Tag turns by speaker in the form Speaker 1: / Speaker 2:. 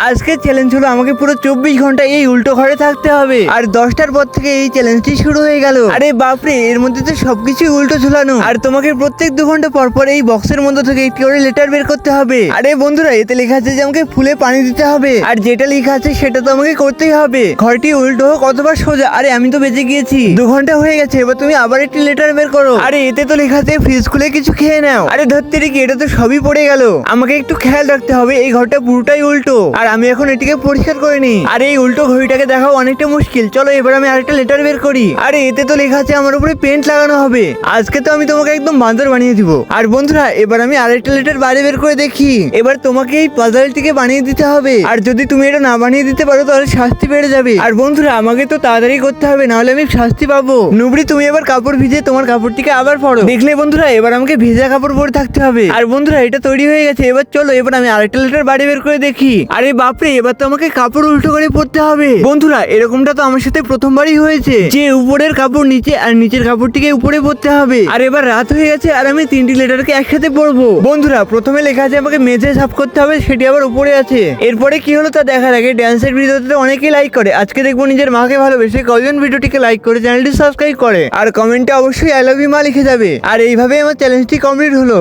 Speaker 1: আজকে চ্যালেঞ্জ হলো আমাকে পুরো 24 ঘন্টা এই উল্টো ঘরে থাকতে হবে, আর 10টার পর থেকে এই চ্যালেঞ্জটি শুরু হয়ে গেল। আরে বাপরে, এর মধ্যে তো সবকিছু উল্টো ঝুলানো, আর তোমাকে প্রত্যেক 2 ঘন্টা পর পর এই বক্সের মধ্যে থেকে একটি করে লেটার বের করতে হবে। আরে বন্ধুরা, এতে লেখা আছে যে আমাকে ফুলে পানি দিতে হবে, আর যেটা লেখা আছে সেটা তো আমাকে করতেই হবে। ঘরটি উল্টো হোক অথবা সোজা। আরে আমি তো বেঁচে গিয়েছি, 2 ঘন্টা হয়ে গেছে, এবার তুমি আবার একটি লেটার বের করো। আরে এতে তো লেখা আছে ফ্রিজ খুলে কিছু খেয়ে নাও। আরে ধরতে কি, এটা তো সবই পড়ে গেল। আমাকে একটু খেয়াল রাখতে হবে, এই ঘরটা পুরোটাই উল্টো, আর আমি এখন এটিকে পরিষ্কার করে নিই। আর এই উল্টো ঘড়িটাকে দেখাও অনেকটা মুশকিল। চলো এবার আমি আরেকটা লেটার বের করি। আরে এতে তো লেখা আছে আমার উপরে পেন্ট লাগানো হবে। আজকে তো আমি তোমাকে একদম বান্দর বানিয়ে দিব। আর বন্ধুরা, এবার আমি আরেকটা লেটার বাইরে বের করে দেখি। এবার তোমাকে এই পাজলটিকে বানিয়ে দিতে হবে, আর যদি তুমি এটা না বানিয়ে দিতে পারো তাহলে শাস্তি বেড়ে যাবে। আর বন্ধুরা, আমাকে তো তাড়াতাড়ি করতে হবে, নাহলে আমি শাস্তি পাবো। নুবড়ি, তুমি এবার কাপড় ভিজে তোমার কাপড়টিকে আবার পরো। দেখলে বন্ধুরা, এবার আমাকে ভেজা কাপড় পরে থাকতে হবে। আর বন্ধুরা, এটা তৈরি হয়ে গেছে। এবার চলো এবার আমি আরেকটা লেটার বাইরে বের করে দেখি। আরে বাপরে, এবার তো আমাকে কাপড় উল্টো করে পরতে হবে। বন্ধুরা, এরকমটা তো আমার সাথে প্রথমবারই হয়েছে, যে উপরের কাপড় নিচে আর নিচের কাপড়টিকে উপরে পরতে হবে। আর এবার রাত হয়ে গেছে, আর আমি 3টি লেটারকে একসাথে পরবো। বন্ধুরা, প্রথমে লেখা আছে আমাকে মেঝে সাফ করতে হবে, সেটি আবার উপরে আছে। এরপরে কি হলো তা দেখার আগে ড্যান্সের ভিডিওতে অনেকেই লাইক করে। আজকে দেখবো নিজের মাকে ভালোবেসে কজন ভিডিওটিকে লাইক করে চ্যানেলটি সাবস্ক্রাইব করে, আর কমেন্টে অবশ্যই আই লাভ ইউ মা লিখে যাবে। আর এইভাবে আমার চ্যালেঞ্জটি কমপ্লিট হলো।